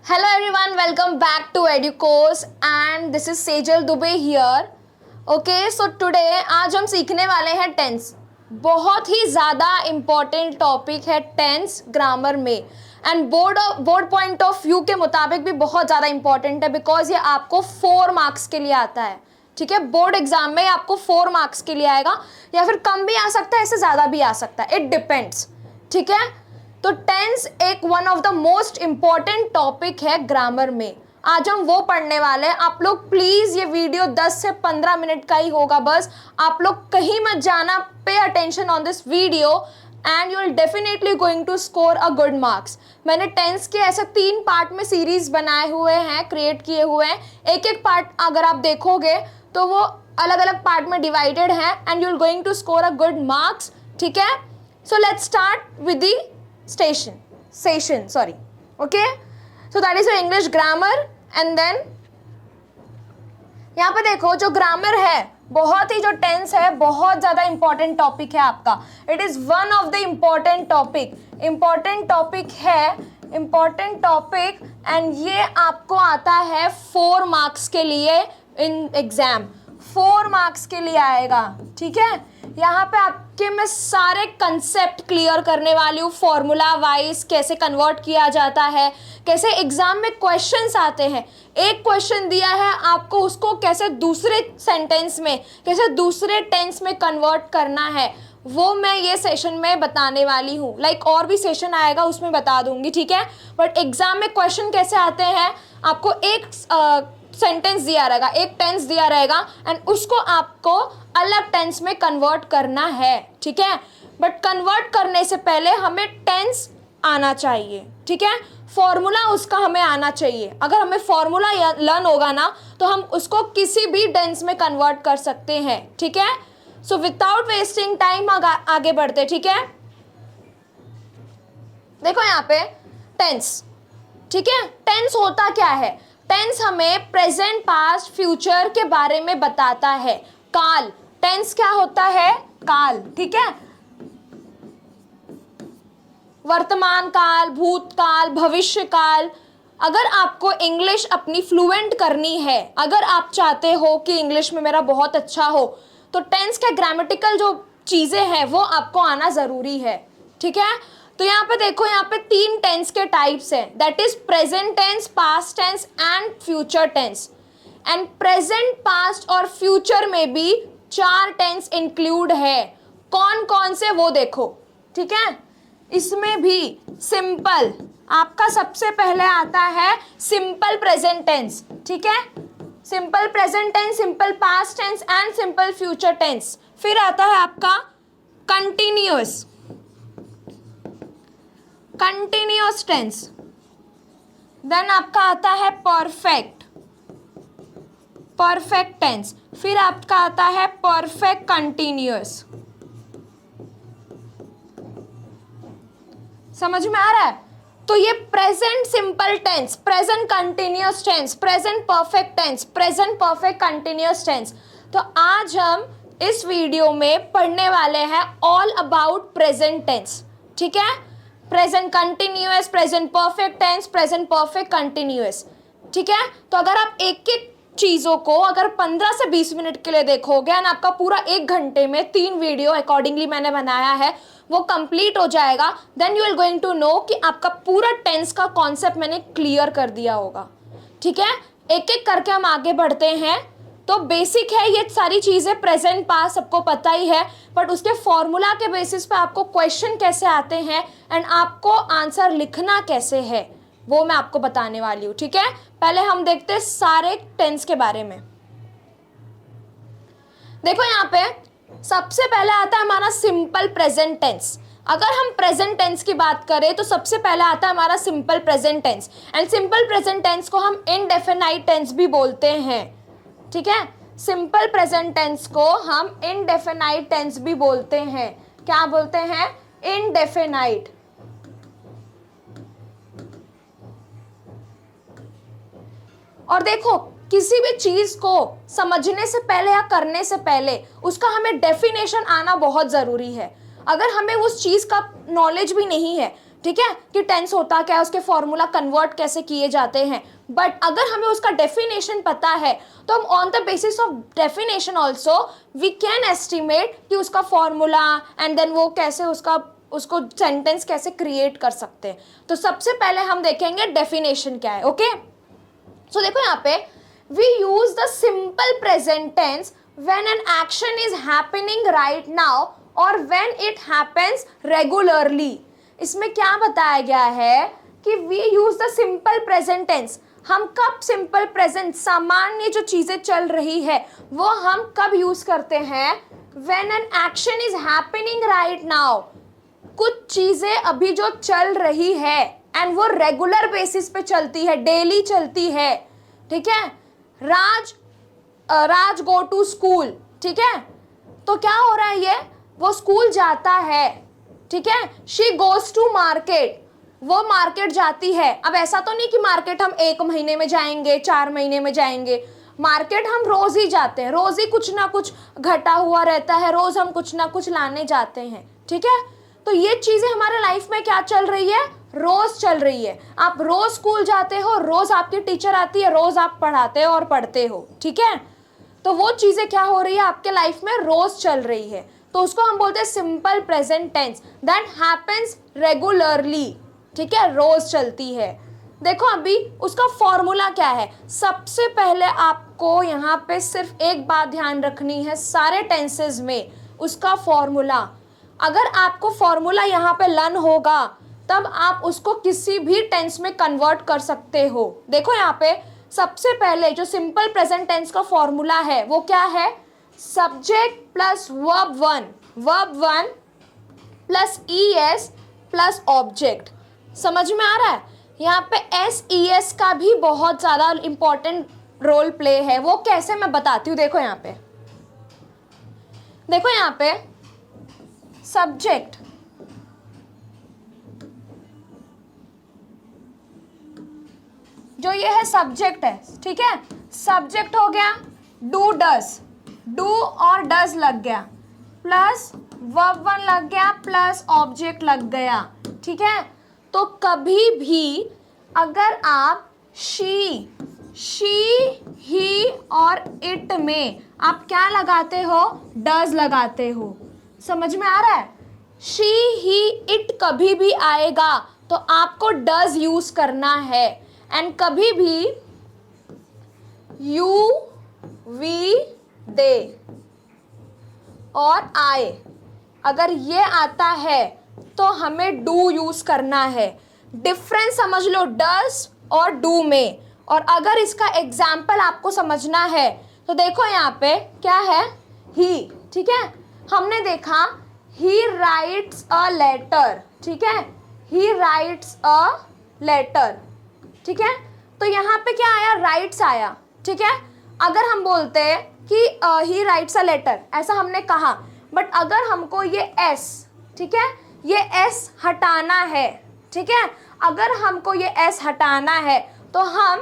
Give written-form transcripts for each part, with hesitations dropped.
Hello everyone, welcome back to EduCourse and this is Sejal Dubey here. Okay, so today आज हम सीखने वाले हैं टेंस. बहुत ही ज़्यादा इम्पॉर्टेंट टॉपिक है टेंस ग्रामर में and board point of view के मुताबिक भी बहुत ज़्यादा इम्पॉर्टेंट है बिकॉज ये आपको 4 मार्क्स के लिए आता है. ठीक है, बोर्ड एग्जाम में आपको 4 मार्क्स के लिए आएगा या फिर कम भी आ सकता है, इससे ज़्यादा भी आ सकता है, इट डिपेंड्स. ठीक है, तो टेंस एक one of the most important topic है ग्रामर में. आज हम वो पढ़ने वाले हैं. आप लोग प्लीज़ ये वीडियो 10 से 15 मिनट का ही होगा, बस आप लोग कहीं मत जाना. Pay attention on this video and you will definitely going to score a good marks. मैंने टेंस के ऐसे 3 पार्ट में सीरीज बनाए हुए हैं, क्रिएट किए हुए हैं. एक एक पार्ट अगर आप देखोगे तो वो अलग अलग पार्ट में डिवाइडेड है and you will going to score a good marks. ठीक है, so let's start with the session, sorry. Okay, so that is your English grammar and then यहाँ पे देखो जो ग्रामर है, बहुत ही जो टेंस है बहुत ज़्यादा इंपॉर्टेंट टॉपिक है आपका. It is one of the important topic है, इम्पॉर्टेंट टॉपिक एंड ये आपको आता है 4 मार्क्स के लिए इन एग्जाम. 4 मार्क्स के लिए आएगा. ठीक है, यहाँ पे आपके मैं सारे कंसेप्ट क्लियर करने वाली हूँ. फॉर्मूला वाइज कैसे कन्वर्ट किया जाता है, कैसे एग्जाम में क्वेश्चंस आते हैं. एक क्वेश्चन दिया है आपको, उसको कैसे दूसरे सेंटेंस में, कैसे दूसरे टेंस में कन्वर्ट करना है, वो मैं ये सेशन में बताने वाली हूँ. लाइक और भी सेशन आएगा उसमें बता दूंगी. ठीक है, बट एग्जाम में क्वेश्चन कैसे आते हैं, आपको एक सेंटेंस दिया रहेगा, एक टेंस दिया रहेगा एंड उसको आपको अलग टेंस में कन्वर्ट करना है. ठीक है, बट कन्वर्ट करने से पहले हमें टेंस आना चाहिए. ठीक है, फॉर्मूला उसका हमें आना चाहिए. अगर हमें फॉर्मूला लर्न होगा ना तो हम उसको किसी भी टेंस में कन्वर्ट कर सकते हैं. ठीक है, सो विदाउट वेस्टिंग टाइम आगे बढ़ते. ठीक है, देखो यहाँ पे टेंस. ठीक है, टेंस होता क्या है? टेंस हमें प्रेजेंट, पास्ट, फ्यूचर के बारे में बताता है. काल, टेंस क्या होता है? काल. ठीक है, वर्तमान काल, भूतकाल, भविष्य काल. अगर आपको इंग्लिश अपनी फ्लुएंट करनी है, अगर आप चाहते हो कि इंग्लिश में मेरा बहुत अच्छा हो, तो टेंस के ग्रामेटिकल जो चीज़ें हैं वो आपको आना ज़रूरी है. ठीक है, तो यहाँ पे देखो, यहाँ पे 3 टेंस के टाइप्स हैं, that is present tense, past tense and future tense. And present, past और फ्यूचर में भी 4 टेंस इंक्लूड है. कौन कौन से वो देखो. ठीक है, इसमें भी सिंपल आपका सबसे पहले आता है सिंपल प्रेजेंट टेंस. ठीक है, simple present tense, simple past tense and simple future tense. फिर आता है आपका कंटिन्यूअस टेंस. देन आपका आता है परफेक्ट टेंस. फिर आपका आता है परफेक्ट कंटिन्यूअस. समझ में आ रहा है? तो ये present simple tense, present continuous tense, present perfect tense, present perfect continuous tense. तो आज हम इस वीडियो में पढ़ने वाले हैं ऑल अबाउट प्रेजेंट टेंस. ठीक है, present continuous, present perfect tense, present perfect continuous. ठीक है, तो अगर आप एक एक चीज़ों को अगर 15 से 20 मिनट के लिए देखोगे एंड आपका पूरा 1 घंटे में 3 वीडियो अकॉर्डिंगली मैंने बनाया है वो कंप्लीट हो जाएगा, then you will going to know कि आपका पूरा टेंस का कॉन्सेप्ट मैंने क्लियर कर दिया होगा. ठीक है, एक एक करके हम आगे बढ़ते हैं. तो बेसिक है ये सारी चीज़ें, प्रेजेंट, पास्ट सबको पता ही है, बट उसके फॉर्मूला के बेसिस पे आपको क्वेश्चन कैसे आते हैं एंड आपको आंसर लिखना कैसे है वो मैं आपको बताने वाली हूँ. ठीक है, पहले हम देखते हैं सारे टेंस के बारे में. देखो यहाँ पे सबसे पहले आता है हमारा सिंपल प्रेजेंट टेंस. अगर हम प्रेजेंट टेंस की बात करें तो सबसे पहले आता है हमारा simple present tense. And simple present tense को हम इनडेफिनाइट टेंस भी बोलते हैं. ठीक है, सिंपल प्रेजेंट टेंस को हम इनडेफिनाइट टेंस भी बोलते हैं. क्या बोलते हैं? इनडेफिनाइट. और देखो, किसी भी चीज को समझने से पहले या करने से पहले उसका हमें डेफिनेशन आना बहुत जरूरी है. अगर हमें उस चीज का नॉलेज भी नहीं है ठीक है, कि टेंस होता क्या है, उसके फॉर्मूला कन्वर्ट कैसे किए जाते हैं। बट अगर हमें उसका डेफिनेशन पता है तो हम on the basis of definition also we can estimate कि उसका फॉर्मूला एंड देन वो कैसे उसको सेंटेंस कैसे क्रिएट कर सकते हैं। तो सबसे पहले हम देखेंगे डेफिनेशन क्या है। ओके, सो देखो यहाँ पे we use the simple present tense when an action is happening right now और व्हेन इट हैपेंस रेगुलरली। इसमें क्या बताया गया है कि we use the simple present tense. हम कब सिंपल प्रेजेंट, सामान्य जो चीजें चल रही है वो हम कब यूज करते हैं, when an action is happening right now, कुछ चीजें अभी जो चल रही है एंड वो रेगुलर बेसिस पे चलती है, डेली चलती है, ठीक है। राज गो टू स्कूल, ठीक है, तो क्या हो रहा है, ये वो स्कूल जाता है, ठीक है। शी गोज टू मार्केट, वो मार्केट जाती है। अब ऐसा तो नहीं कि मार्केट हम 1 महीने में जाएंगे, 4 महीने में जाएंगे, मार्केट हम रोज ही जाते हैं, रोज ही कुछ ना कुछ घटा हुआ रहता है, रोज हम कुछ ना कुछ लाने जाते हैं, ठीक है। तो ये चीजें हमारे लाइफ में क्या चल रही है, रोज चल रही है। आप रोज स्कूल जाते हो, रोज आपकी टीचर आती है, रोज आप पढ़ाते हो और पढ़ते हो, ठीक है। तो वो चीजें क्या हो रही है आपके लाइफ में, रोज चल रही है, तो उसको हम बोलते हैं simple present tense that happens regularly, ठीक है, रोज चलती है। देखो अभी उसका फॉर्मूला क्या है। सबसे पहले आपको यहाँ पे सिर्फ एक बात ध्यान रखनी है, सारे टेंसेस में उसका फॉर्मूला। अगर आपको फॉर्मूला यहाँ पे लर्न होगा तब आप उसको किसी भी टेंस में कन्वर्ट कर सकते हो। देखो यहाँ पे सबसे पहले जो सिंपल प्रेजेंट टेंस का फॉर्मूला है वो क्या है, subject plus verb one plus ES plus object. समझ में आ रहा है। यहाँ पे SES का भी बहुत ज़्यादा इंपॉर्टेंट रोल प्ले है। वो कैसे मैं बताती हूँ। देखो यहाँ पे सब्जेक्ट, जो ये है सब्जेक्ट है, ठीक है। सब्जेक्ट हो गया डू डस, डू और डस लग गया, प्लस वर्ब वन लग गया, प्लस ऑब्जेक्ट लग गया, ठीक है। तो कभी भी अगर आप शी, ही और इट में आप क्या लगाते हो, डज लगाते हो। समझ में आ रहा है। शी, ही, इट कभी भी आएगा तो आपको डज यूज करना है, एंड कभी भी यू, वी, दे और आए अगर ये आता है तो हमें डू यूज करना है। डिफरेंस समझ लो डज और डू में। और अगर इसका एग्जाम्पल आपको समझना है तो देखो यहाँ पे क्या है, ही, ठीक है। हमने देखा ही राइट्स अ लेटर, ठीक है, ही राइट्स अ लेटर, ठीक है। तो यहाँ पे क्या आया, राइट्स आया, ठीक है। अगर हम बोलते हैं कि ही राइट्स अ लेटर, ऐसा हमने कहा, बट अगर हमको ये एस, ठीक है, ये एस हटाना है, ठीक है, अगर हमको ये एस हटाना है तो हम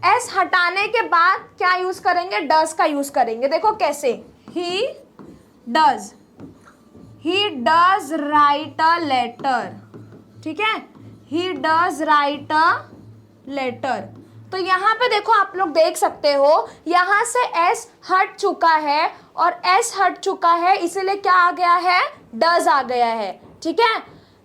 एस हटाने के बाद क्या यूज करेंगे, डज का यूज करेंगे। देखो कैसे, he does write a letter, ठीक है, he does write a letter. तो यहाँ पे देखो आप लोग देख सकते हो, यहाँ से एस हट चुका है और एस हट चुका है, इसीलिए क्या आ गया है, डज आ गया है, ठीक है।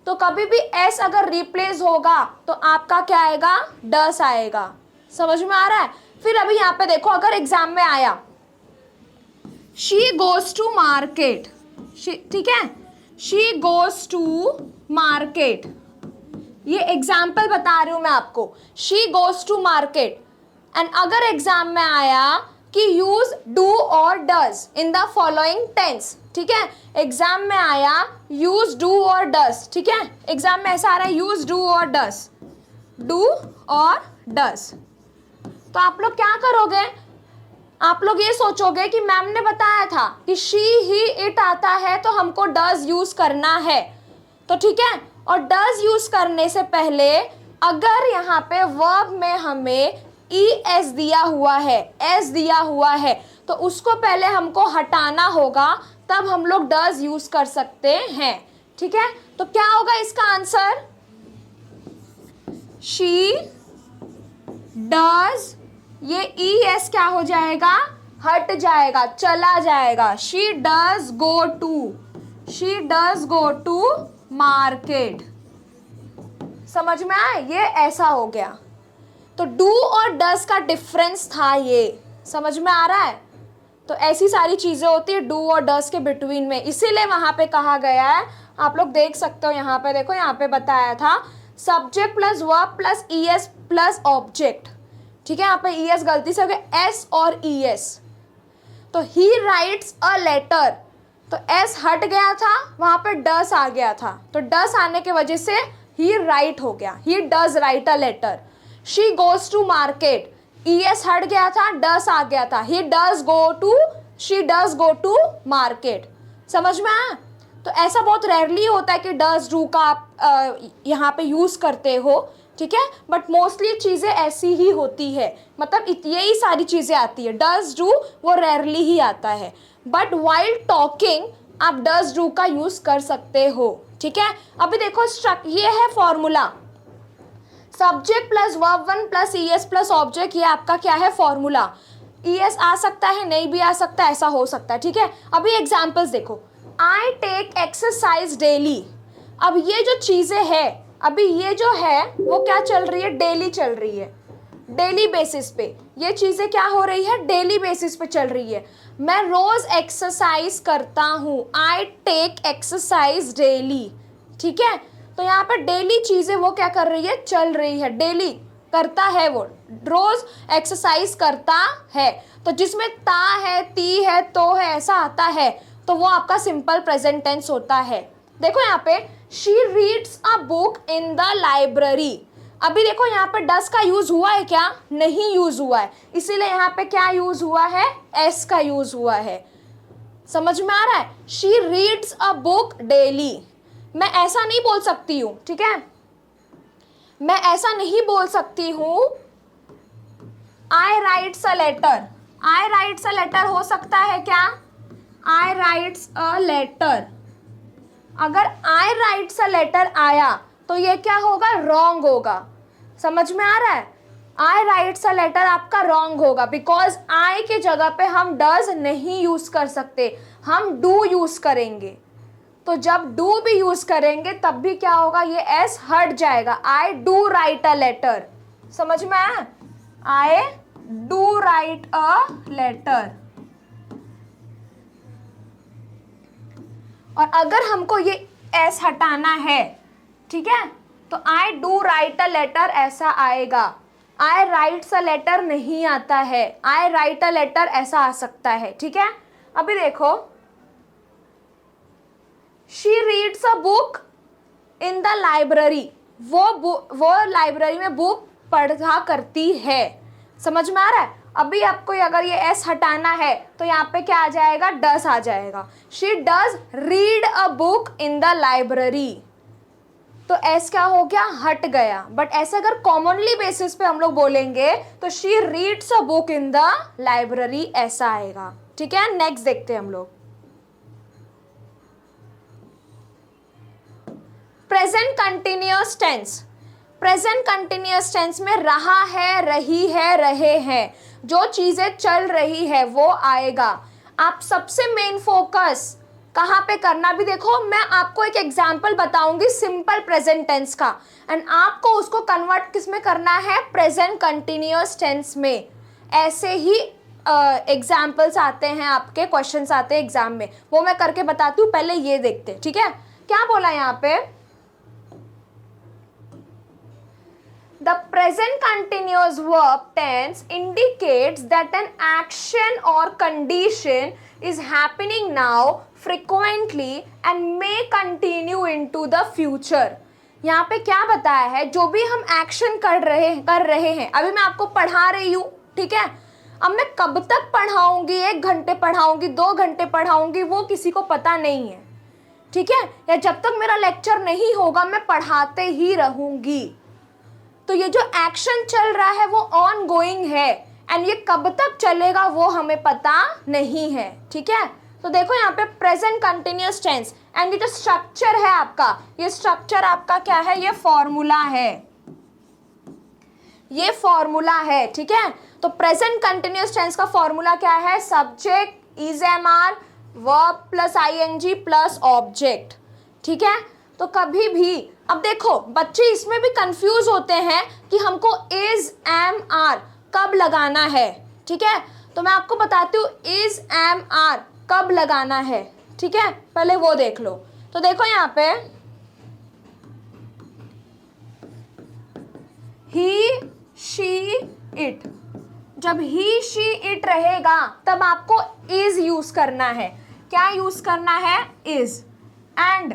तो कभी भी एस अगर रिप्लेस होगा तो आपका क्या आएगा, डज आएगा। समझ में आ रहा है। फिर अभी यहाँ पे देखो, अगर एग्जाम में आया शी गोज टू मार्केट, ठीक है, शी गोज टू मार्केट, ये एग्जाम्पल बता रही हूं मैं आपको, she goes to market. And अगर एग्जाम में आया कि यूज डू और does in the following tense, ठीक है, एग्जाम में आया यूज डू और डज, ठीक है, एग्जाम में ऐसा आ रहा है यूज डू और डज, डू और डज। तो आप लोग क्या करोगे, आप लोग ये सोचोगे कि मैम ने बताया था कि शी, ही, इट आता है तो हमको डज यूज करना है, तो ठीक है। और डज यूज करने से पहले अगर यहाँ पे वर्ब में हमें ES दिया हुआ है, S दिया हुआ है, तो उसको पहले हमको हटाना होगा, तब हम लोग डज यूज कर सकते हैं, ठीक है। तो क्या होगा इसका आंसर, शी डज, ये ES क्या हो जाएगा, हट जाएगा, चला जाएगा। She does go to, she does go to market. समझ में आया, ये ऐसा हो गया। तो डू और डज का डिफरेंस था ये, समझ में आ रहा है। तो ऐसी सारी चीजें होती है डू और डज के बिटवीन में, इसीलिए वहां पे कहा गया है, आप लोग देख सकते हो यहाँ पे, देखो यहाँ पे बताया था subject plus verb plus ES plus object. ठीक है, यहाँ पे ES गलती से हो गया, S और ES। तो ही राइट्स अ लेटर, तो S हट गया था, वहां पे डस आ गया था, तो डस आने की वजह से ही राइट हो गया, he does write a letter. She goes to market, ES हट गया था, डस आ गया था, he does go to, she does go to market. समझ में आया। तो ऐसा बहुत रेयरली होता है कि डज डू का आप यहाँ पे यूज करते हो, ठीक है, बट मोस्टली चीजें ऐसी ही होती है, मतलब यही सारी चीजें आती है। डज डू वो रेयरली ही आता है, बट वाइल टॉकिंग आप डज डू का यूज कर सकते हो। ठीक है, अभी देखो ये है formula, subject plus verb one plus ES plus object, ये आपका क्या है फॉर्मूला। ES आ सकता है, नहीं भी आ सकता, ऐसा हो सकता है। ठीक है, अभी एग्जाम्पल्स देखो, आई टेक एक्सरसाइज डेली। अब ये जो चीजें है, अभी ये जो है वो क्या चल रही है, डेली चल रही है, डेली बेसिस पे ये चीजें क्या हो रही है, डेली बेसिस पे चल रही है। मैं रोज एक्सरसाइज करता हूँ, आई टेक एक्सरसाइज डेली। ठीक है, तो यहाँ पर डेली चीजें वो क्या कर रही है, चल रही है, डेली करता है, वो रोज एक्सरसाइज करता है। तो जिसमें ता है, ती है, तो है, ऐसा आता है, तो वो आपका सिंपल प्रेजेंट टेंस होता है। देखो यहाँ पे she reads a book in the library. अभी देखो यहाँ पे डस का यूज हुआ है क्या, नहीं यूज हुआ है, इसीलिए यहाँ पे क्या यूज हुआ है, एस का यूज हुआ है। समझ में आ रहा है, she reads a book daily. मैं ऐसा नहीं बोल सकती हूँ, ठीक है, मैं ऐसा नहीं बोल सकती हूँ I writes a letter. I writes a letter हो सकता है क्या, आई राइट्स अ लेटर। अगर आई राइट्स अ लेटर आया तो ये क्या होगा, रॉन्ग होगा। समझ में आ रहा है, आई राइट्स अ लेटर आपका रॉन्ग होगा, बिकॉज आई के जगह पे हम डज नहीं यूज कर सकते, हम डू यूज करेंगे। तो जब डू भी यूज करेंगे तब भी क्या होगा, ये एस हट जाएगा, I do write a letter. समझ में आया, I do write a letter. और अगर हमको ये एस हटाना है, ठीक है, तो I do write a letter ऐसा आएगा, आई राइट्स अ लेटर नहीं आता है, आई राइट अ लेटर ऐसा आ सकता है। ठीक है, अभी देखो she reads a book in the library, वो लाइब्रेरी में बुक पढ़ा करती है। समझ में आ रहा है। अभी आपको अगर ये एस हटाना है तो यहाँ पे क्या आ जाएगा, डस आ जाएगा, she does read a book in the library. तो एस क्या हो गया, हट गया। बट ऐसे अगर कॉमनली बेसिस पे हम लोग बोलेंगे तो she reads a book in the library ऐसा आएगा। ठीक है, नेक्स्ट देखते हैं हम लोग, present continuous tense. Present continuous tense में रहा है, रही है, रहे हैं, जो चीजें चल रही है वो आएगा। आप सबसे मेन फोकस कहाँ पे करना, भी देखो मैं आपको एक एग्जांपल बताऊंगी सिंपल प्रेजेंट टेंस का, एंड आपको उसको कन्वर्ट किस में करना है, प्रेजेंट कंटिन्यूअस टेंस में। ऐसे ही एग्जाम्पल्स आते हैं, आपके क्वेश्चंस आते हैं एग्जाम में, वो मैं करके बताती हूँ, पहले ये देखते हैं। ठीक है, क्या बोला यहाँ पे, the present continuous verb tense indicates that an action or condition is happening now frequently and may continue into the future। यहाँ पे क्या बताया है, जो भी हम एक्शन कर रहे हैं, अभी मैं आपको पढ़ा रही हूँ, ठीक है, अब मैं कब तक पढ़ाऊंगी, 1 घंटे पढ़ाऊंगी, 2 घंटे पढ़ाऊंगी, वो किसी को पता नहीं है। ठीक है, या जब तक मेरा लेक्चर नहीं होगा मैं पढ़ाते ही रहूंगी। तो ये जो एक्शन चल रहा है वो ऑन गोइंग है, एंड ये कब तक चलेगा वो हमें पता नहीं है। ठीक है, तो देखो यहाँ पे प्रेजेंट कंटिन्यूअस टेंस, एंड ये जो स्ट्रक्चर है आपका, ये स्ट्रक्चर आपका क्या है, ये फॉर्मूला है। ये फॉर्मूला है, ठीक है। तो प्रेजेंट कंटिन्यूअस टेंस का फॉर्मूला क्या है? Subject is am are verb plus ING plus object, ठीक है। तो कभी भी, अब देखो बच्चे इसमें भी कंफ्यूज होते हैं कि हमको इज एम आर कब लगाना है, ठीक है। तो मैं आपको बताती हूँ इज एम आर कब लगाना है, ठीक है। पहले वो देख लो। तो देखो यहाँ पे ही शी इट, जब ही शी इट रहेगा तब आपको इज यूज करना है। क्या यूज करना है? इज। एंड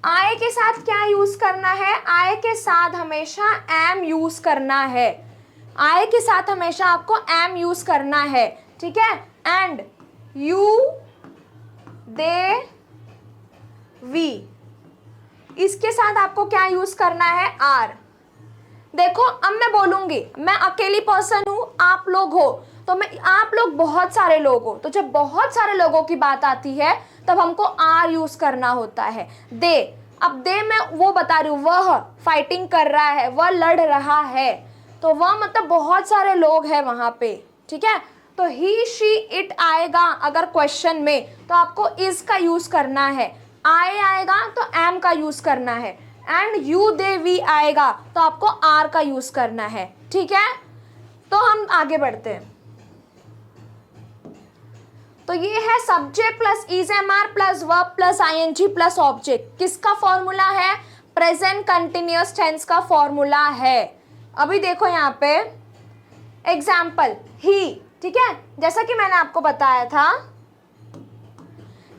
आई के साथ क्या यूज करना है? आई के साथ हमेशा एम यूज करना है। आई के साथ हमेशा आपको एम यूज करना है, ठीक है। एंड यू दे वी, इसके साथ आपको क्या यूज करना है? आर। देखो अब मैं बोलूंगी, मैं अकेली पर्सन हूं, आप लोग हो, तो मैं, आप लोग बहुत सारे लोग हो, तो जब बहुत सारे लोगों की बात आती है तब हमको आर यूज करना होता है। दे, अब दे मैं वो बता रही हूँ, वह फाइटिंग कर रहा है, वह लड़ रहा है, तो वह मतलब बहुत सारे लोग हैं वहां पे, ठीक है। तो ही शी इट आएगा अगर क्वेश्चन में तो आपको इज का यूज करना है। आई आएगा तो एम का यूज करना है। एंड यू दे वी आएगा तो आपको आर का यूज करना है, ठीक है। तो हम आगे बढ़ते हैं। तो ये है subject plus is am are plus verb plus ING plus object. किसका फॉर्मूला है? प्रेजेंट कंटिन्यूअस टेंस का फॉर्मूला है। अभी देखो यहाँ पे एग्जाम्पल ही, ठीक है। जैसा कि मैंने आपको बताया था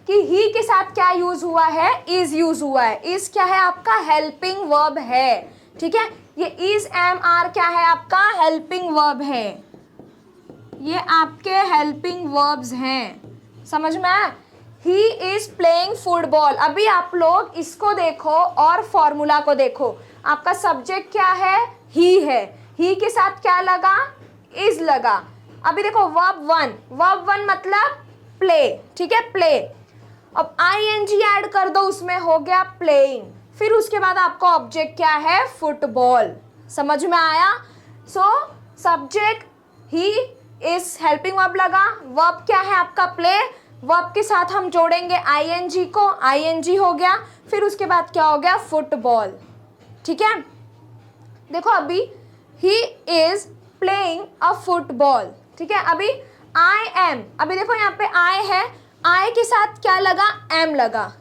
कि ही के साथ क्या यूज हुआ है? इज यूज हुआ है। इज क्या है? आपका हेल्पिंग वर्ब है, ठीक है। ये इज एम आर क्या है? आपका हेल्पिंग वर्ब है। ये आपके हेल्पिंग वर्ब्स हैं, समझ में आया? He is playing football. अभी आप लोग इसको देखो और फॉर्मूला को देखो। आपका सब्जेक्ट क्या है? ही है। ही के साथ क्या लगा? इज लगा। अभी देखो वर्ब वन मतलब प्ले, ठीक है, प्ले। अब आईएनजी ऐड कर दो उसमें, हो गया प्लेइंग। फिर उसके बाद आपका ऑब्जेक्ट क्या है? फुटबॉल। समझ में आया? So subject he is helping verb लगा, वर्ब क्या है आपका? प्ले। वर्ब के साथ हम जोड़ेंगे आईएनजी को, आईएनजी हो गया। फिर उसके बाद क्या हो गया? फुटबॉल, ठीक है। देखो अभी he is playing a football, ठीक है। अभी आई एम, अभी देखो यहाँ पे आई है, आई के साथ क्या लगा? एम लगा।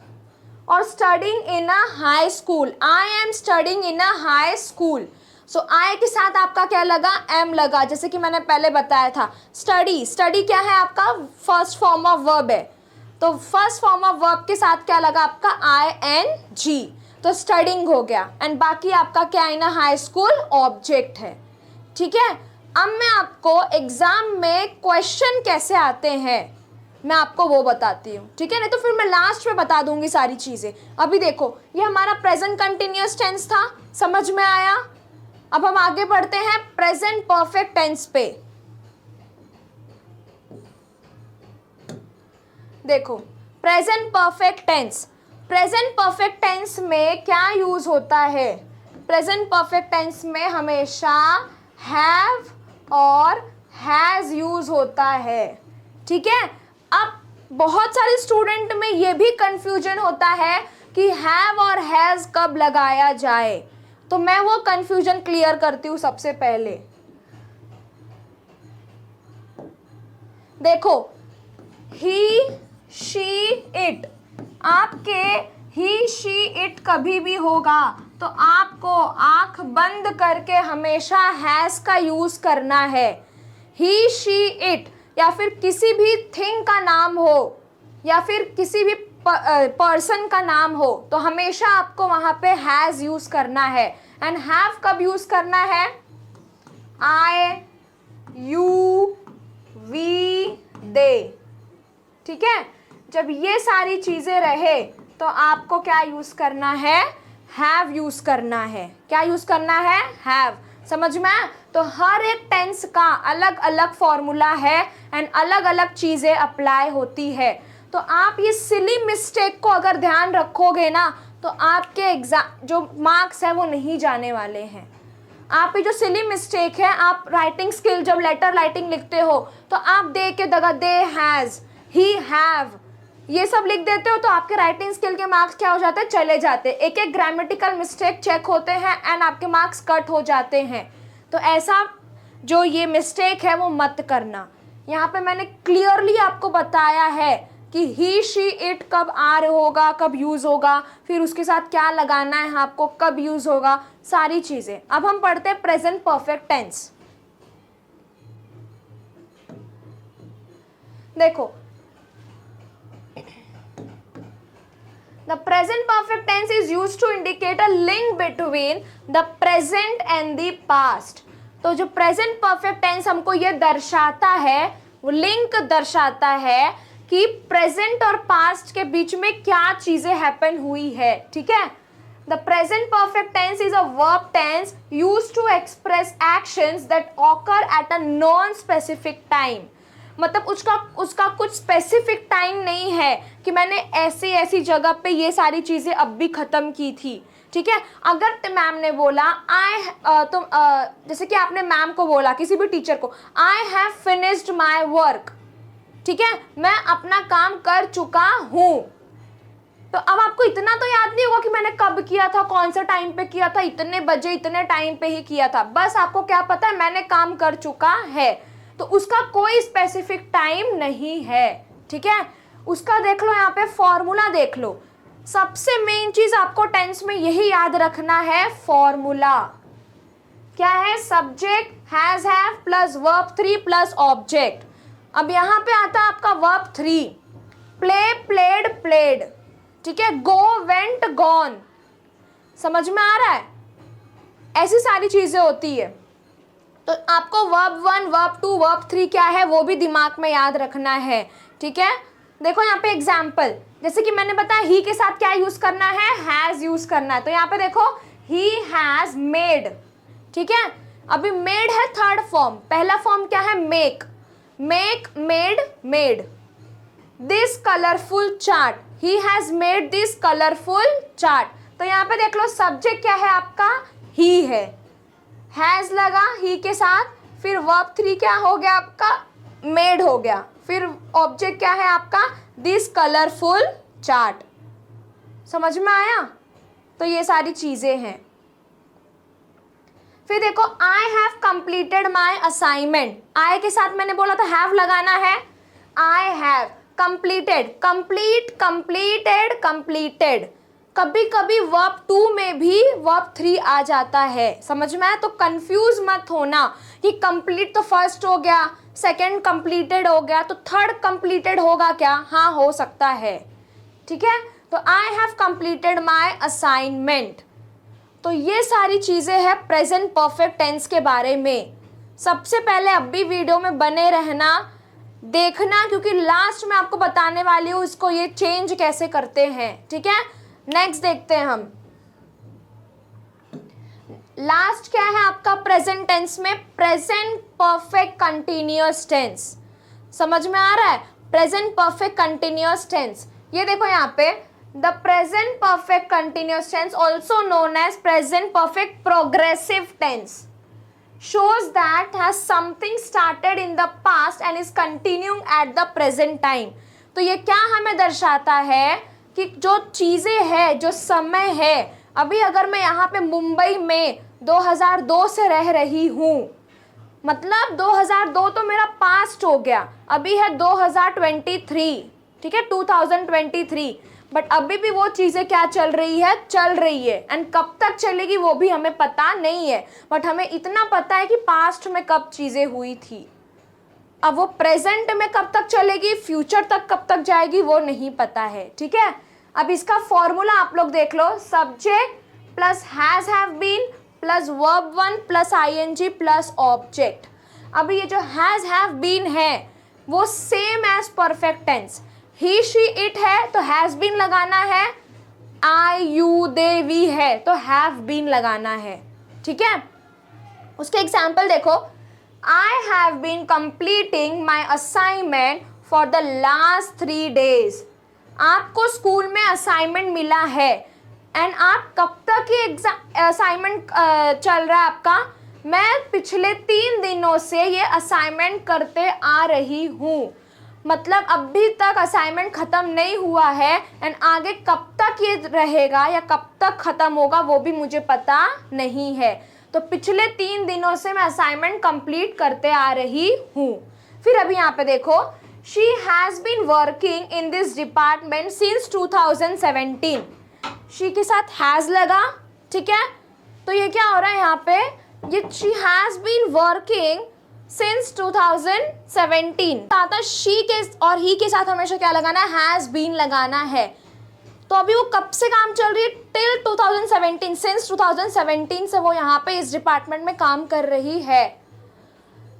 और studying in a high school, I am studying in a high school. So I के साथ आपका क्या लगा? एम लगा, जैसे कि मैंने पहले बताया था। स्टडी, स्टडी क्या है आपका? फर्स्ट फॉर्म ऑफ वर्ब है, तो फर्स्ट फॉर्म ऑफ वर्ब के साथ क्या लगा आपका? आई एन जी, तो स्टडिंग हो गया। एंड बाकी आपका क्या है ना? हाई स्कूल ऑब्जेक्ट है, ठीक है। अब मैं आपको एग्जाम में क्वेश्चन कैसे आते हैं मैं आपको वो बताती हूँ, ठीक है। नहीं तो फिर मैं लास्ट में बता दूंगी सारी चीजें। अभी देखो ये हमारा प्रेजेंट कंटिन्यूअस टेंस था, समझ में आया? अब हम आगे बढ़ते हैं प्रेजेंट परफेक्ट टेंस पे। देखो present perfect tense, present perfect tense में क्या यूज होता है? प्रेजेंट परफेक्ट टेंस में हमेशा हैव और हैज यूज होता है, ठीक है। अब बहुत सारे स्टूडेंट में ये भी कंफ्यूजन होता है कि हैव और हैज कब लगाया जाए, तो मैं वो कंफ्यूजन क्लियर करती हूँ सबसे पहले। देखो ही शी इट, आपके ही शी इट कभी भी होगा तो आपको आंख बंद करके हमेशा हैज का यूज करना है। ही शी इट या फिर किसी भी थिंग का नाम हो या फिर किसी भी पर्सन का नाम हो तो हमेशा आपको वहां पे हैज यूज करना है। एंड हैव कब यूज करना है? आई, यू, वी, दे, ठीक है। जब ये सारी चीजें रहे तो आपको क्या यूज करना है? हैव यूज करना है। क्या यूज करना है? हैव। समझ में? तो हर एक टेंस का अलग अलग फॉर्मूला है एंड अलग अलग चीजें अप्लाई होती है। तो आप ये सिली मिस्टेक को अगर ध्यान रखोगे ना तो आपके एग्जाम जो मार्क्स है वो नहीं जाने वाले हैं। आप ये जो सिली मिस्टेक है, आप राइटिंग स्किल जब लेटर राइटिंग लिखते हो तो आप दे के जगह दे, हैज, ही, हैव, ये सब लिख देते हो तो आपके राइटिंग स्किल के मार्क्स क्या हो जाते हैं, चले जाते हैं। एक एक ग्रामेटिकल मिस्टेक चेक होते हैं एंड आपके मार्क्स कट हो जाते हैं। तो ऐसा जो ये मिस्टेक है वो मत करना। यहाँ पे मैंने क्लियरली आपको बताया है कि ही, शी, इट कब आर होगा, कब यूज होगा, फिर उसके साथ क्या लगाना है आपको, कब यूज होगा, सारी चीजें। अब हम पढ़ते हैं प्रेजेंट परफेक्ट टेंस। देखो, the present perfect tense is used to indicate a link between the present and the past। तो जो प्रेजेंट परफेक्ट टेंस हमको ये दर्शाता है, वो लिंक दर्शाता है कि प्रेजेंट और पास्ट के बीच में क्या चीजें हैपन हुई है। ठीक है, the present perfect tense is a verb tense used to express actions that occur at a non specific time. मतलब उसका कुछ स्पेसिफिक टाइम नहीं है कि मैंने ऐसी ऐसी जगह पे ये सारी चीजें अब भी खत्म की थी। ठीक है, अगर मैम ने बोला जैसे कि आपने मैम को बोला, किसी भी टीचर को, I have finished my work, ठीक है, मैं अपना काम कर चुका हूं, तो अब आपको इतना तो याद नहीं होगा कि मैंने कब किया था, कौन सा टाइम पे किया था, इतने बजे इतने टाइम पे ही किया था। बस आपको क्या पता है, मैंने काम कर चुका है, तो उसका कोई स्पेसिफिक टाइम नहीं है। ठीक है, उसका देख लो, यहाँ पे फॉर्मूला देख लो। सबसे मेन चीज आपको टेंस में यही याद रखना है, फॉर्मूला क्या है, subject has have plus verb 3 plus object. अब यहां पे आता है आपका वर्ब 3, प्ले, प्लेड, प्लेड। ठीक है, गो, वेंट, गॉन। समझ में आ रहा है, ऐसी सारी चीजें होती है। तो आपको वर्ब 1, वर्ब 2, वर्ब 3 क्या है वो भी दिमाग में याद रखना है। ठीक है, देखो यहाँ पे एग्जाम्पल, जैसे कि मैंने बताया ही के साथ क्या यूज करना है, हैज यूज करना है। तो यहाँ पे देखो, ही हैज मेड। ठीक है, अभी मेड है थर्ड फॉर्म, पहला फॉर्म क्या है, make, make, made, made. This colourful chart, he has made this colourful chart. तो यहाँ पे देख लो, सब्जेक्ट क्या है आपका, ही है, हैज लगा ही के साथ, फिर वर्ब 3 क्या हो गया आपका, मेड हो गया, फिर ऑब्जेक्ट क्या है आपका, दिस कलरफुल चार्ट। समझ में आया, तो ये सारी चीजें हैं। फिर देखो, I have completed my assignment, I के साथ मैंने बोला था हैव लगाना है, I have completed, complete, completed, completed. कभी कभी वर्ब 2 में भी वर्ब 3 आ जाता है, समझ में आया, तो कंफ्यूज मत होना कि कंप्लीट तो फर्स्ट हो गया, सेकंड कंप्लीटेड हो गया, तो थर्ड कंप्लीटेड होगा क्या, हाँ हो सकता है। ठीक है, तो आई हैव कंप्लीटेड माई असाइनमेंट। तो ये सारी चीजें हैं प्रेजेंट परफेक्ट टेंस के बारे में। सबसे पहले अब भी वीडियो में बने रहना, देखना, क्योंकि लास्ट में आपको बताने वाली हूँ इसको ये चेंज कैसे करते हैं। ठीक है, नेक्स्ट देखते हैं हम, लास्ट क्या है आपका प्रेजेंट टेंस में, प्रेजेंट परफेक्ट कंटिन्यूअस टेंस। समझ में आ रहा है, प्रेजेंट परफेक्ट कंटिन्यूअस टेंस। ये देखो यहाँ पे, the present perfect continuous tense also known as present perfect progressive tense shows that has something started in the past and is continuing at the present time। तो ये क्या हमें दर्शाता है कि जो चीजें हैं, जो समय है, अभी अगर मैं यहाँ पे मुंबई में 2002 से रह रही हूँ, मतलब 2002 तो मेरा पास्ट हो गया, अभी है 2023, ठीक है, 2023, बट अभी भी वो चीज़ें क्या चल रही है, एंड कब तक चलेगी वो भी हमें पता नहीं है, बट हमें इतना पता है कि पास्ट में कब चीज़ें हुई थी। अब वो प्रेजेंट में कब तक चलेगी, फ्यूचर तक कब तक जाएगी, वो नहीं पता है। ठीक है, अब इसका फॉर्मूला आप लोग देख लो, subject plus has have been plus verb 1 plus ING plus object. अभी ये जो हैज हैव बीन है वो same as perfect tense, he, she, it है तो हैज बीन लगाना है, आई, यू, दे, वी है तो हैव बीन लगाना है। ठीक है, उसके एग्जाम्पल देखो, I have been completing my assignment for the last 3 days। आपको स्कूल में असाइनमेंट मिला है एंड आप कब तक ये असाइनमेंट चल रहा है आपका, मैं पिछले 3 दिनों से ये असाइनमेंट करते आ रही हूँ। मतलब अभी तक असाइनमेंट ख़त्म नहीं हुआ है एंड आगे कब तक ये रहेगा या कब तक ख़त्म होगा वो भी मुझे पता नहीं है। तो पिछले 3 दिनों से मैं असाइनमेंट कंप्लीट करते आ रही हूँ। फिर अभी यहाँ पे देखो, she has been working in this department since 2017। She के साथ हैज़ लगा, ठीक है। तो ये क्या हो रहा है यहाँ पे, ये she has been working since 2017। आता शी के और ही के साथ हमेशा क्या लगाना है, हैज़ बीन लगाना है। तो अभी वो कब से काम चल रही है, टिल 2017, सिंस 2017 से वो यहाँ पे इस डिपार्टमेंट में काम कर रही है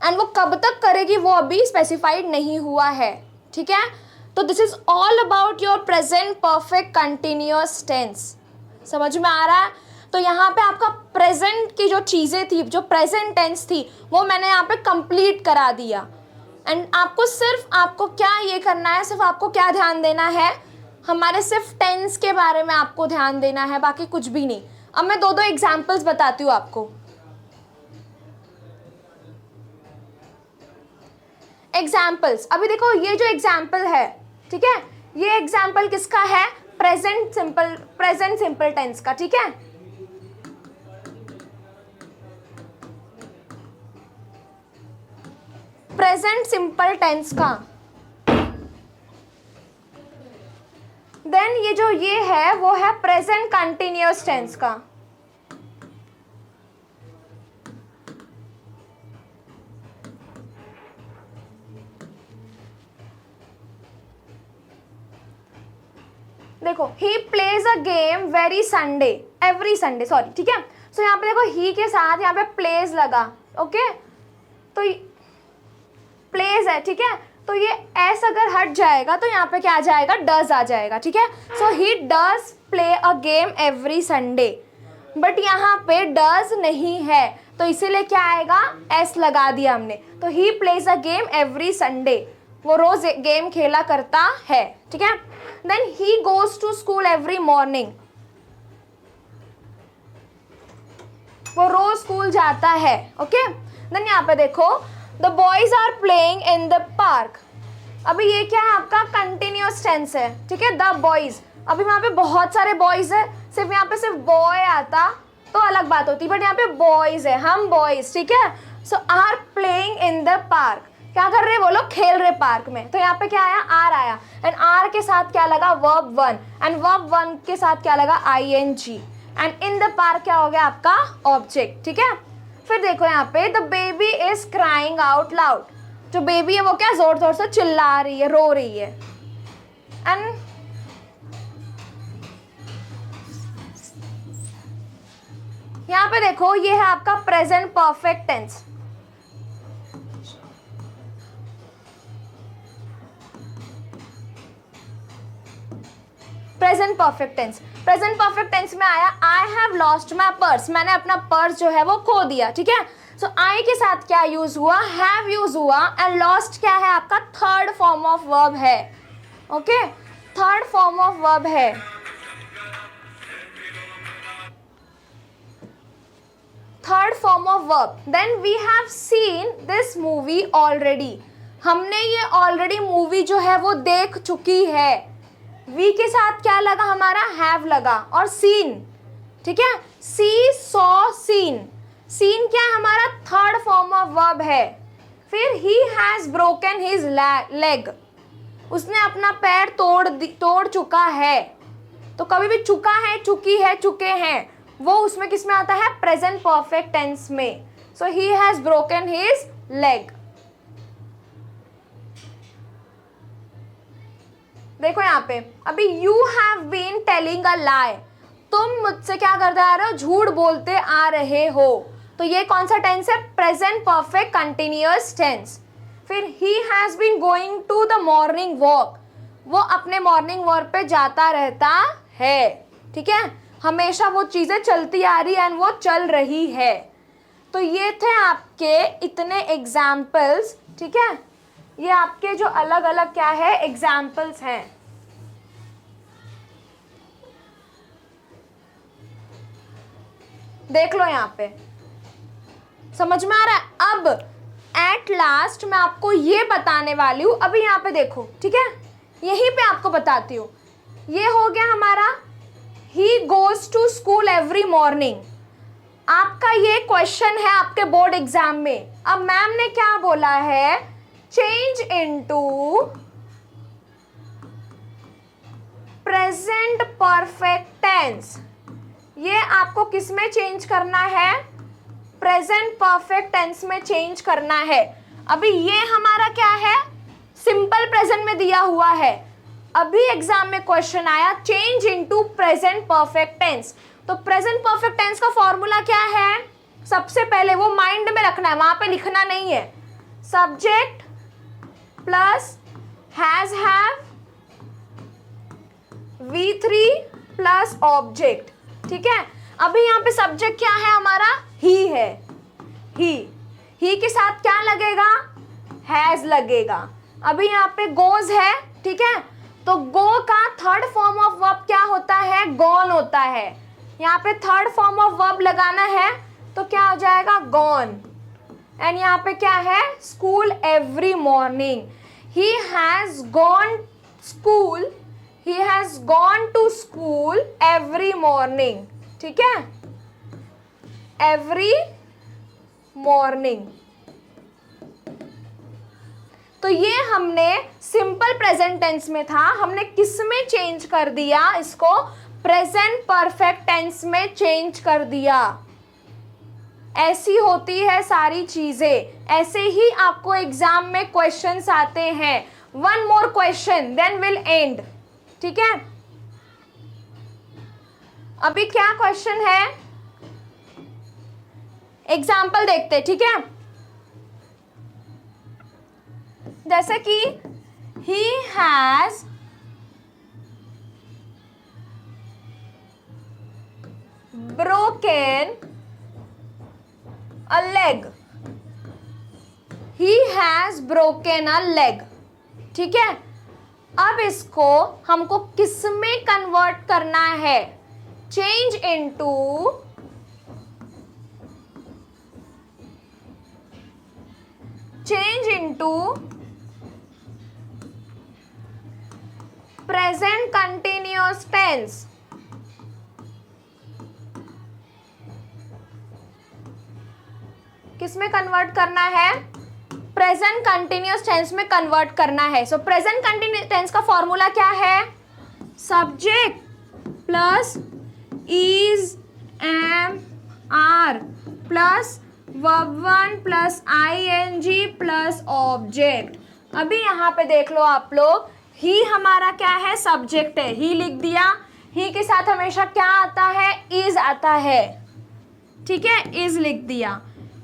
एंड वो कब तक करेगी वो अभी स्पेसिफाइड नहीं हुआ है, ठीक है। तो this is all about your present perfect continuous tense. समझ में आ रहा है। तो यहाँ पे आपका प्रेजेंट की जो चीज़ें थी, जो प्रेजेंट टेंस थी, वो मैंने यहाँ पे कंप्लीट करा दिया एंड आपको क्या ये करना है, सिर्फ आपको क्या ध्यान देना है, हमारे सिर्फ टेंस के बारे में आपको ध्यान देना है, बाकी कुछ भी नहीं। अब मैं 2 एग्जाम्पल्स बताती हूँ आपको। एग्जाम्पल्स, अभी देखो ये जो एग्जाम्पल है, ठीक है, ये एग्जाम्पल किसका है, प्रेजेंट सिंपल टेंस का, ठीक है। प्रेजेंट सिंपल टेंस का। देन ये जो ये है वो है प्रेजेंट कंटिन्यूअस टेंस का। देखो, ही plays a game every Sunday, sorry, ठीक है। सो यहाँ पे देखो ही के साथ यहाँ पे प्लेज लगा, ओके। तो प्लेज है, ठीक है। तो ये एस अगर हट जाएगा तो यहाँ पे क्या आ जाएगा, डज आ जाएगा, ठीक है। So he does play a game every Sunday, but यहाँ पे डज नहीं है तो इसीलिए क्या आएगा, एस लगा दिया हमने। तो he plays a game every Sunday, वो रोज गेम खेला करता है, ठीक है। Then he goes to school every morning, वो रोज स्कूल जाता है, ओके। देन यहाँ पे देखो, the boys are playing in the park. अभी ये क्या है, आपका कंटिन्यूअस टेंस है, ठीक है। द बॉयज, अभी वहाँ पे बहुत सारे बॉयज है, सिर्फ यहाँ पे सिर्फ बॉय आता तो अलग बात होती, बट यहाँ पे बॉयज है, हम बॉयज, ठीक है। So are playing in the park, क्या कर रहे, वो लोग खेल रहे पार्क में। तो यहाँ पे क्या आया, आर आया एंड आर के साथ क्या लगा, वर्ब 1 एंड वर्ब 1 के साथ क्या लगा, ING and in the park क्या हो गया आपका ऑब्जेक्ट, ठीक है। फिर देखो यहाँ पे, the baby is crying out loud, जो बेबी है वो क्या जोर जोर से चिल्ला रही है, रो रही है। एंड यहाँ पे देखो, ये है आपका present perfect tense. Present perfect tense, present perfect tense में आया, I have lost my purse, मैंने अपना पर्स जो है वो खो दिया, ठीक है। सो आई के साथ क्या यूज हुआ, हैव यूज हुआ एंड लॉस्ट क्या है आपका, थर्ड फॉर्म ऑफ वर्ब है, okay, third form of verb है। Third form of verb. Then we have seen this movie already, हमने ये ऑलरेडी मूवी जो है वो देख चुकी है। वी के साथ क्या लगा हमारा, हैव लगा और सीन, ठीक है। सी सॉ सीन, सीन क्या है हमारा, थर्ड फॉर्म ऑफ वर्ब है। फिर he has broken his leg, उसने अपना पैर तोड़ चुका है। तो कभी भी चुका है, चुकी है, चुके हैं, वो उसमें किस में आता है, प्रेजेंट परफेक्ट टेंस में। So he has broken his leg. देखो यहाँ पे, अभी you have been telling a lie, तुम मुझसे क्या करते आ रहे हो, झूठ बोलते आ रहे हो। तो ये कौन सा टेंस है, प्रेजेंट परफेक्ट कंटिन्यूअस टेंस। फिर he has been going to the morning walk, वो अपने मॉर्निंग वॉक पे जाता रहता है, ठीक है। हमेशा वो चीज़ें चलती आ रही है एंड वो चल रही है। तो ये थे आपके इतने एग्जाम्पल्स, ठीक है। ये आपके जो अलग अलग क्या है एग्जाम्पल्स हैं। देख लो यहाँ पे, समझ में आ रहा है? अब एट लास्ट मैं आपको ये बताने वाली हूँ, अभी यहाँ पे देखो, ठीक है, यहीं पे आपको बताती हूँ। ये हो गया हमारा he goes to school every morning. आपका ये क्वेश्चन है आपके बोर्ड एग्जाम में। अब मैम ने क्या बोला है, change into present perfect tense. ये आपको किस में चेंज करना है, प्रेजेंट परफेक्ट टेंस में चेंज करना है। अभी ये हमारा क्या है, सिंपल प्रेजेंट में दिया हुआ है। अभी एग्जाम में क्वेश्चन आया change into present perfect tense. तो प्रेजेंट परफेक्ट टेंस का फॉर्मूला क्या है, सबसे पहले वो माइंड में रखना है, वहां पे लिखना नहीं है। Subject plus has have V3 plus object, ठीक है। अभी यहाँ पे सब्जेक्ट क्या है हमारा, ही है, ही के साथ क्या लगेगा, हैज लगेगा। अभी यहाँ पे गोज है, ठीक है, तो गो का थर्ड फॉर्म ऑफ वर्ब क्या होता है, गॉन होता है। यहाँ पे थर्ड फॉर्म ऑफ वर्ब लगाना है तो क्या हो जाएगा, गॉन। एंड यहाँ पे क्या है, school every morning. He has gone school, he has gone to school every morning, ठीक है, एवरी मॉर्निंग। तो ये हमने सिंपल प्रेजेंट टेंस में था, हमने किस में चेंज कर दिया इसको, प्रेजेंट परफेक्ट टेंस में चेंज कर दिया। ऐसी होती है सारी चीजें, ऐसे ही आपको एग्जाम में क्वेश्चंस आते हैं। One more question then will end, ठीक है। अभी क्या क्वेश्चन है, एग्जाम्पल देखते, ठीक है। जैसे कि he has broken a leg, he has broken a leg, ठीक है। अब इसको हमको किस में कन्वर्ट करना है, change into present continuous tense. किस में कन्वर्ट करना है, प्रेजेंट कंटिन्यूअस टेंस में कन्वर्ट करना है। सो प्रेजेंट कंटिन्यूअस टेंस का फॉर्मूला क्या है, subject plus is am are plus verb one plus ing plus object. अभी यहाँ पे देख लो आप लोग, ही हमारा क्या है, सब्जेक्ट है, ही लिख दिया। ही के साथ हमेशा क्या आता है, इज आता है, ठीक है, इज लिख दिया।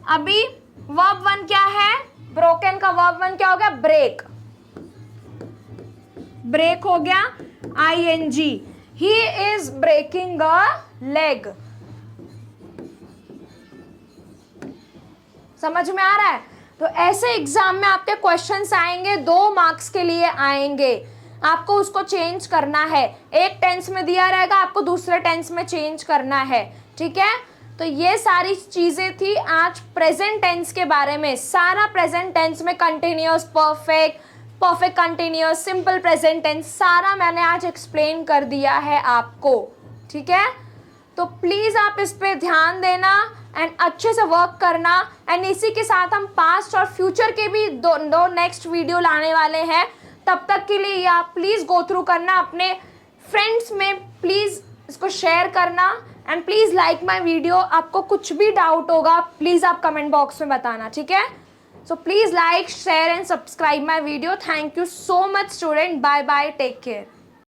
अभी वर्ब वन क्या है, ब्रोकन का वर्ब वन क्या हो गया, ब्रेक, ब्रेक हो गया ing, he is breaking a leg. समझ में आ रहा है? तो ऐसे एग्जाम में आपके क्वेश्चंस आएंगे, 2 मार्क्स के लिए आएंगे, आपको उसको चेंज करना है। एक टेंस में दिया रहेगा, आपको दूसरे टेंस में चेंज करना है, ठीक है। तो ये सारी चीजें थी आज प्रेजेंट टेंस के बारे में। सारा प्रेजेंट टेंस में continuous, perfect, perfect continuous, simple present tense, सारा मैंने आज एक्सप्लेन कर दिया है आपको, ठीक है। तो प्लीज आप इस पे ध्यान देना एंड अच्छे से वर्क करना। एंड इसी के साथ हम पास्ट और फ्यूचर के भी दो नेक्स्ट वीडियो लाने वाले हैं। तब तक के लिए आप प्लीज गो थ्रू करना, अपने फ्रेंड्स में प्लीज इसको शेयर करना and please like my video. आपको कुछ भी डाउट होगा प्लीज आप कमेंट बॉक्स में बताना, ठीक है। So please like, share and subscribe my video. Thank you so much student, bye bye, take care.